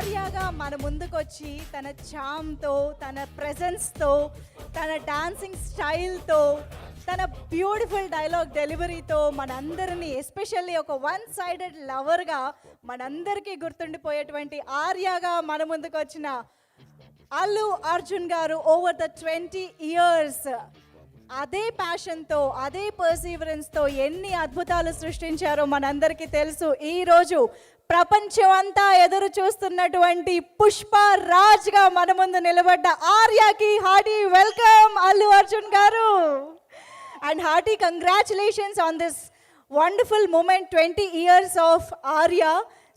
ఆర్యాగా మన ముందుకొచ్చి తన చామ్తో, తన ప్రెజెన్స్తో, తన డాన్సింగ్ స్టైల్తో, తన బ్యూటిఫుల్ డైలాగ్ డెలివరీతో మనందరినీ ఎస్పెషల్లీ ఒక వన్ సైడెడ్ లవర్గా మనందరికీ గుర్తుండిపోయేటువంటి ఆర్యాగా మన ముందుకు వచ్చిన అల్లు అర్జున్ గారు ఓవర్ ద 20 years అదే ప్యాషన్తో, అదే పర్సీవరెన్స్తో ఎన్ని అద్భుతాలు సృష్టించారో మనందరికీ తెలుసు. ఈరోజు ప్రపంచం అంతా ఎదురు చూస్తున్నటువంటి పుష్ప రాజ్గా మన ముందు నిలబడ్డ ఆర్యాకి hearty welcome Allu Arjun garu. And hearty congratulations on this wonderful moment 20 years of Arya.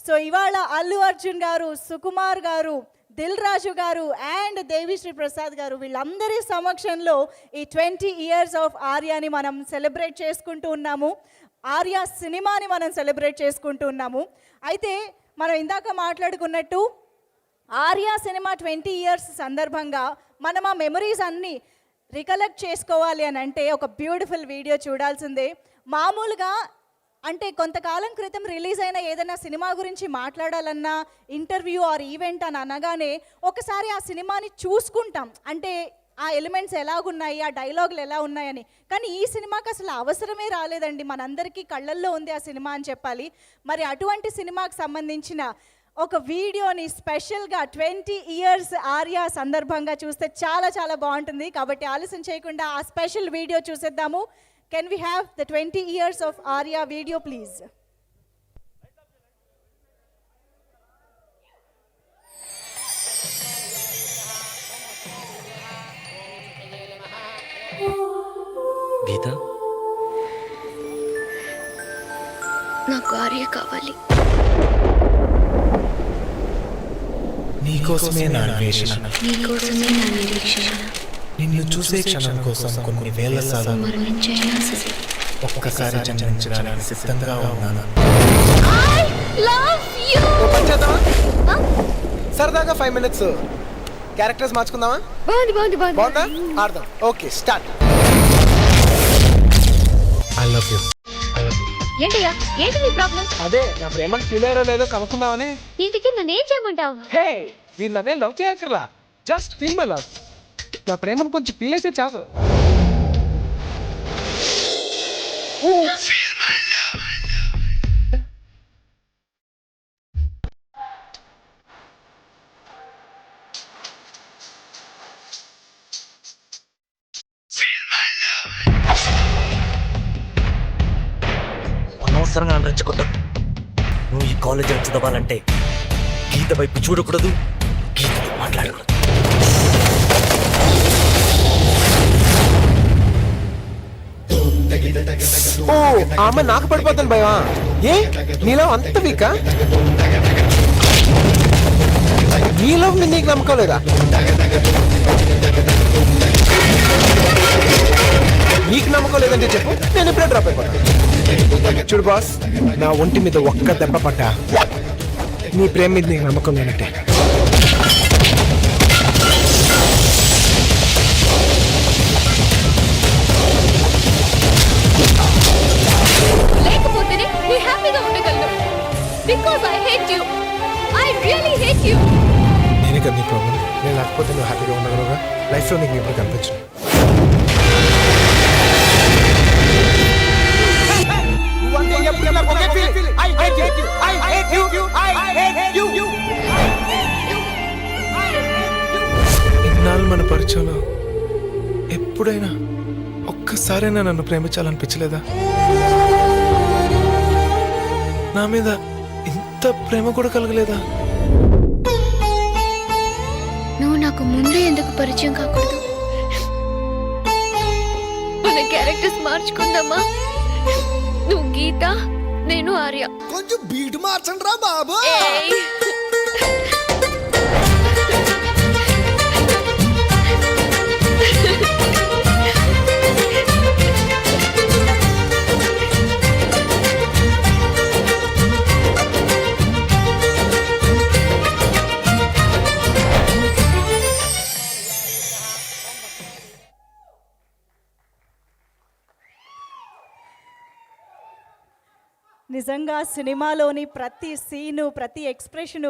So ఇవాళ అల్లు అర్జున్ గారు, సుకుమార్ గారు, దిల్ రాజు గారు అండ్ దేవిశ్రీ ప్రసాద్ గారు వీళ్ళందరి సమక్షంలో ఈ 20 years ఆఫ్ ఆర్యాని మనం సెలబ్రేట్ చేసుకుంటూ ఉన్నాము. ఆర్యా సినిమాని మనం సెలబ్రేట్ చేసుకుంటూ ఉన్నాము. అయితే మనం ఇందాక మాట్లాడుకున్నట్టు ఆర్యా సినిమా 20 years సందర్భంగా మనం ఆ మెమరీస్ అన్నీ రికలెక్ట్ చేసుకోవాలి అని అంటే ఒక బ్యూటిఫుల్ వీడియో చూడాల్సిందే. మామూలుగా అంటే కొంతకాలం క్రితం రిలీజ్ అయిన ఏదైనా సినిమా గురించి మాట్లాడాలన్నా, ఇంటర్వ్యూ ఆర్ ఈవెంట్ అని అనగానే ఒకసారి ఆ సినిమాని చూసుకుంటాం, అంటే ఆ ఎలిమెంట్స్ ఎలాగున్నాయి, ఆ డైలాగులు ఎలా ఉన్నాయని. కానీ ఈ సినిమాకి అసలు అవసరమే రాలేదండి, మనందరికీ కళ్ళల్లో ఉంది ఆ సినిమా అని చెప్పాలి. మరి అటువంటి సినిమాకి సంబంధించిన ఒక వీడియోని స్పెషల్గా 20 years ఆర్యా సందర్భంగా చూస్తే చాలా చాలా బాగుంటుంది. కాబట్టి ఆలస్యం చేయకుండా ఆ స్పెషల్ వీడియో చూసేద్దాము. Can we have the 20 years of Arya video, please? గీత, నాకు ఆర్య కావాలి. నీకోసమే నా అన్వేషణ, నీకోసమే నా నిరీక్షణ. నిన్ను చూసే క్షణం కోసం కొన్ని వేల సార్లు మరణించైనా సరే ఒక్కసారి జన్మించడానికి సిద్ధంగా ఉన్నాను. I love you. సరదాగా 5 minutes క్యారెక్టర్స్ మార్చుకుందామా? బాగుందా? ఆడదాం. Okay, start. I love you. ఏంటయ్యా, ఏంటి నీ ప్రాబ్లం? అదే నా ప్రేమకు ఫీల్ అయ్యారో లేదో కనుక్కుందామని. ఇంటికి నన్ను ఏం చేయమంటావు? హే, వీళ్ళు నన్నే లవ్ చేయక్కర్లా, జస్ట్ ఫీల్ మై లవ్. నా ప్రేమను కొంచెం ఫీల్ అయితే చాలు. అనవసరంగా రెచ్చగొట్టు. నువ్వు ఈ కాలేజీలో చదవాలంటే గీత వైపు చూడకూడదు, గీతతో మాట్లాడకూడదు. ఓ, ఆమె నాకు పడిపోతాను భయమా? ఏ, నీలో అంత వీకా? నీలో నీకు నమ్మకం లేదా? నీకు నమ్మకం లేదంటే చెప్పు, నేను ఇప్పుడే డ్రాప్ అయిపోతాను. చూడు బాస్, నా ఒంటి మీద ఒక్క దెబ్బ పడ్డా నీ ప్రేమ మీద నీకు నమ్మకం లేనట్టే. లేకపోతేనే నీ హ్యాపీగా ఉండగలను. Because I hate you. I really hate you. నేనే కదా నీ ప్రాబ్లం. నేను లేకపోతే నువ్వు హ్యాపీగా ఉండగలవుగా. లైఫ్లో నీకు ఎప్పుడు కనిపించను. ఇన్నాళ్ళు మన పరిచయంలో ఎప్పుడైనా ఒక్కసారైనా నన్ను ప్రేమించాలనిపించలేదా? నా మీద ఇంత ప్రేమ కూడా కలగలేదా? నువ్వు నాకు ముందే ఎందుకు పరిచయం కాకూడదు? మన క్యారెక్టర్స్ మార్చుకుందామా? నువ్వు గీత, నేను ఆర్య. కొంచెం బీట్ మార్చండి రా బాబు. నిజంగా సినిమాలోని ప్రతి సీను, ప్రతి ఎక్స్ప్రెషను